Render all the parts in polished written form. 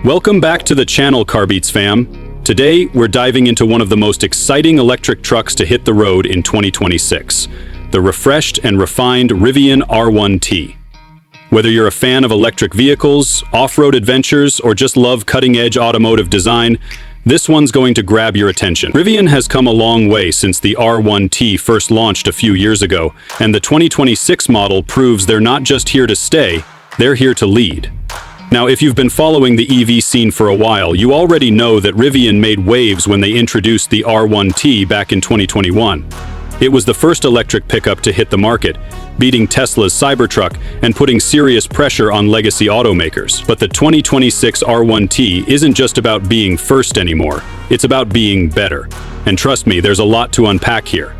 Welcome back to the channel, Carbeats fam. Today, we're diving into one of the most exciting electric trucks to hit the road in 2026, the refreshed and refined Rivian R1T. Whether you're a fan of electric vehicles, off-road adventures, or just love cutting-edge automotive design, this one's going to grab your attention. Rivian has come a long way since the R1T first launched a few years ago, and the 2026 model proves they're not just here to stay, they're here to lead. Now, if you've been following the EV scene for a while, you already know that Rivian made waves when they introduced the R1T back in 2021. It was the first electric pickup to hit the market, beating Tesla's Cybertruck and putting serious pressure on legacy automakers. But the 2026 R1T isn't just about being first anymore, it's about being better. And trust me, there's a lot to unpack here.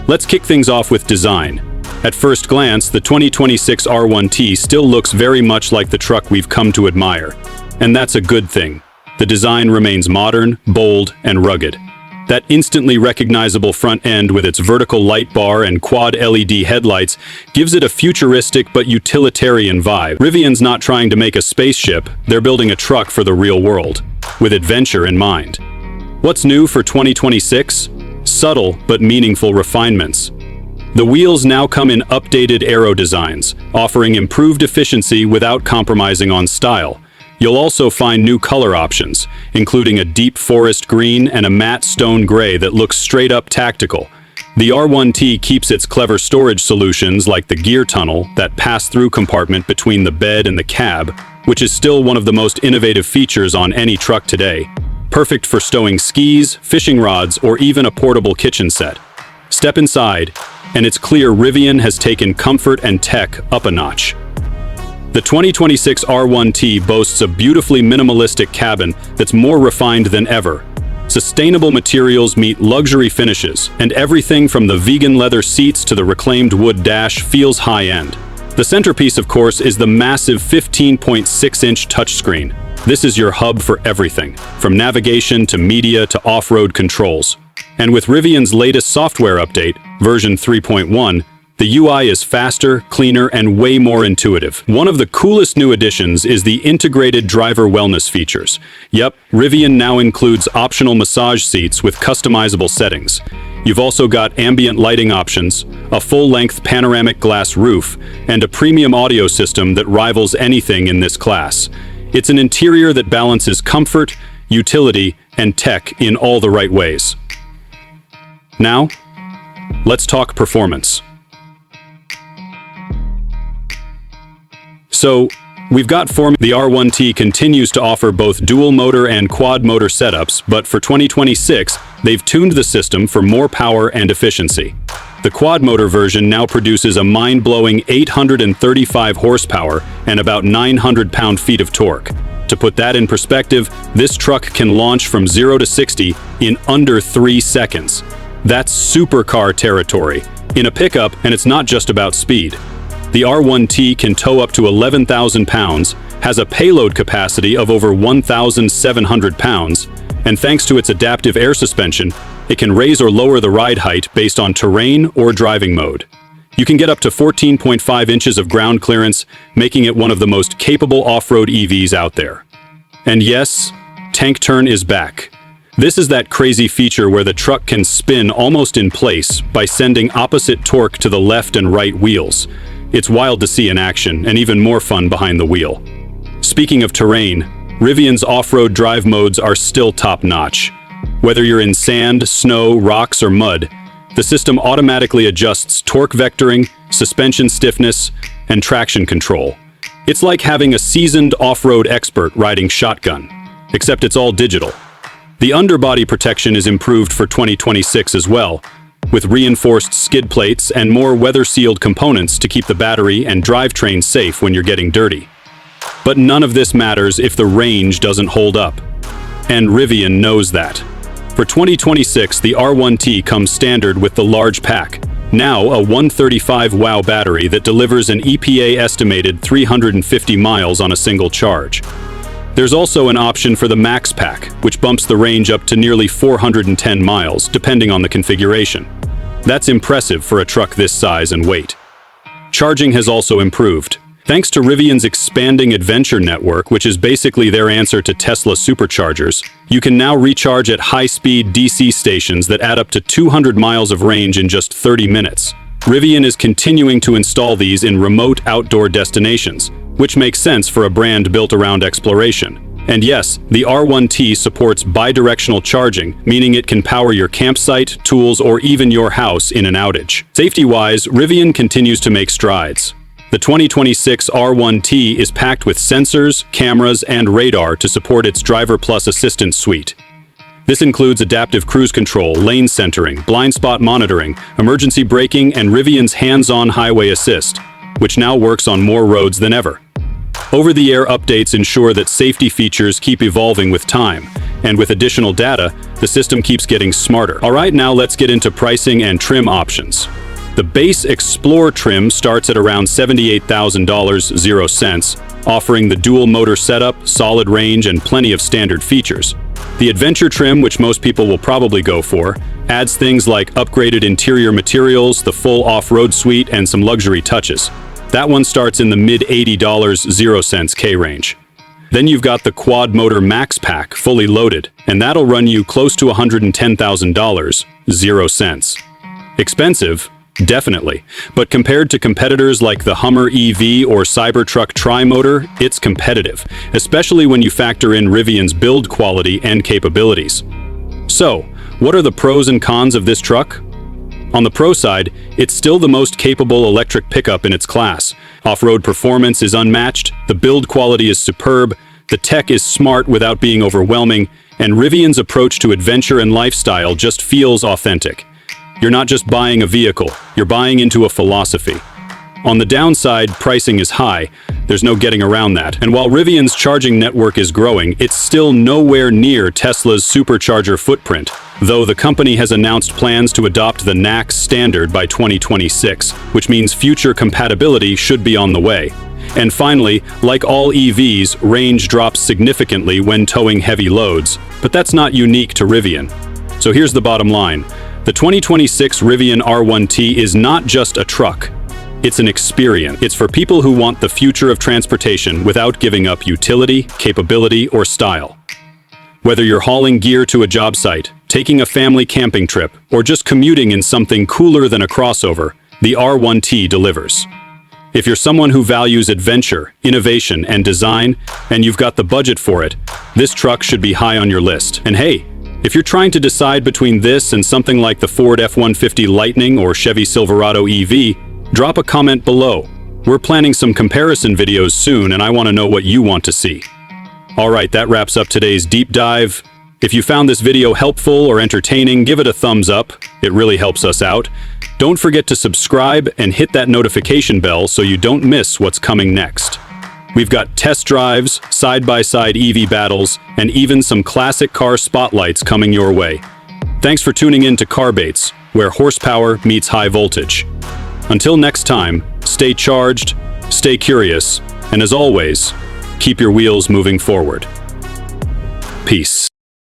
Let's kick things off with design. At first glance, the 2026 R1T still looks very much like the truck we've come to admire. And that's a good thing. The design remains modern, bold, and rugged. That instantly recognizable front end with its vertical light bar and quad LED headlights gives it a futuristic but utilitarian vibe. Rivian's not trying to make a spaceship, they're building a truck for the real world, with adventure in mind. What's new for 2026? Subtle but meaningful refinements. The wheels now come in updated aero designs, offering improved efficiency without compromising on style. You'll also find new color options, including a deep forest green and a matte stone gray that looks straight up tactical. The R1T keeps its clever storage solutions like the gear tunnel, that pass-through compartment between the bed and the cab, which is still one of the most innovative features on any truck today. Perfect for stowing skis, fishing rods, or even a portable kitchen set. Step inside, and it's clear Rivian has taken comfort and tech up a notch. The 2026 R1T boasts a beautifully minimalistic cabin that's more refined than ever. Sustainable materials meet luxury finishes, and everything from the vegan leather seats to the reclaimed wood dash feels high-end. The centerpiece, of course, is the massive 15.6-inch touchscreen. This is your hub for everything, from navigation to media to off-road controls. And with Rivian's latest software update, version 3.1, the UI is faster, cleaner, and way more intuitive. One of the coolest new additions is the integrated driver wellness features. Yep, Rivian now includes optional massage seats with customizable settings. You've also got ambient lighting options, a full-length panoramic glass roof, and a premium audio system that rivals anything in this class. It's an interior that balances comfort, utility, and tech in all the right ways. Now, let's talk performance. So, we've got the R1T continues to offer both dual motor and quad motor setups, but for 2026, they've tuned the system for more power and efficiency. The quad motor version now produces a mind-blowing 835 horsepower and about 900 pound-feet of torque. To put that in perspective, this truck can launch from 0 to 60 in under 3 seconds. That's supercar territory in a pickup, and it's not just about speed. The R1T can tow up to 11,000 pounds, has a payload capacity of over 1,700 pounds, and thanks to its adaptive air suspension, it can raise or lower the ride height based on terrain or driving mode. You can get up to 14.5 inches of ground clearance, making it one of the most capable off-road EVs out there. And yes, tank turn is back. This is that crazy feature where the truck can spin almost in place by sending opposite torque to the left and right wheels. It's wild to see in action, and even more fun behind the wheel. Speaking of terrain, Rivian's off-road drive modes are still top-notch. Whether you're in sand, snow, rocks, or mud, the system automatically adjusts torque vectoring, suspension stiffness, and traction control. It's like having a seasoned off-road expert riding shotgun, except it's all digital. The underbody protection is improved for 2026 as well, with reinforced skid plates and more weather-sealed components to keep the battery and drivetrain safe when you're getting dirty. But none of this matters if the range doesn't hold up. And Rivian knows that. For 2026, the R1T comes standard with the large pack, now a 135 Wh battery that delivers an EPA-estimated 350 miles on a single charge. There's also an option for the Max Pack, which bumps the range up to nearly 410 miles, depending on the configuration. That's impressive for a truck this size and weight. Charging has also improved. Thanks to Rivian's expanding adventure network, which is basically their answer to Tesla superchargers, you can now recharge at high-speed DC stations that add up to 200 miles of range in just 30 minutes. Rivian is continuing to install these in remote outdoor destinations, which makes sense for a brand built around exploration. And yes, the R1T supports bidirectional charging, meaning it can power your campsite, tools, or even your house in an outage. Safety-wise, Rivian continues to make strides. The 2026 R1T is packed with sensors, cameras, and radar to support its Driver Plus Assistance suite. This includes adaptive cruise control, lane centering, blind spot monitoring, emergency braking, and Rivian's hands-on highway assist, which now works on more roads than ever. Over-the-air updates ensure that safety features keep evolving with time, and with additional data, the system keeps getting smarter. All right, now let's get into pricing and trim options. The base Explore trim starts at around $78,000, offering the dual motor setup, solid range, and plenty of standard features. The Adventure trim, which most people will probably go for, adds things like upgraded interior materials, the full off-road suite, and some luxury touches. That one starts in the mid-$80 K range. Then you've got the Quad Motor Max Pack, fully loaded, and that'll run you close to $110,000. Expensive? Definitely. But compared to competitors like the Hummer EV or Cybertruck Tri-Motor, it's competitive, especially when you factor in Rivian's build quality and capabilities. So, what are the pros and cons of this truck? On the pro side, it's still the most capable electric pickup in its class. Off-road performance is unmatched, the build quality is superb, the tech is smart without being overwhelming, and Rivian's approach to adventure and lifestyle just feels authentic. You're not just buying a vehicle, you're buying into a philosophy. On the downside, pricing is high. There's no getting around that. And while Rivian's charging network is growing, it's still nowhere near Tesla's supercharger footprint, though the company has announced plans to adopt the NACS standard by 2026, which means future compatibility should be on the way. And finally, like all EVs, range drops significantly when towing heavy loads, but that's not unique to Rivian. So here's the bottom line. The 2026 Rivian R1T is not just a truck. It's an experience. It's for people who want the future of transportation without giving up utility, capability, or style. Whether you're hauling gear to a job site, taking a family camping trip, or just commuting in something cooler than a crossover, the R1T delivers. If you're someone who values adventure, innovation, and design, and you've got the budget for it, this truck should be high on your list. And hey, if you're trying to decide between this and something like the Ford F-150 Lightning or Chevy Silverado EV, drop a comment below. We're planning some comparison videos soon, and I want to know what you want to see. All right, that wraps up today's deep dive. If you found this video helpful or entertaining, give it a thumbs up. It really helps us out. Don't forget to subscribe and hit that notification bell so you don't miss what's coming next. We've got test drives, side-by-side EV battles, and even some classic car spotlights coming your way. Thanks for tuning in to Carbeats, where horsepower meets high voltage. Until next time, stay charged, stay curious, and as always, keep your wheels moving forward. Peace.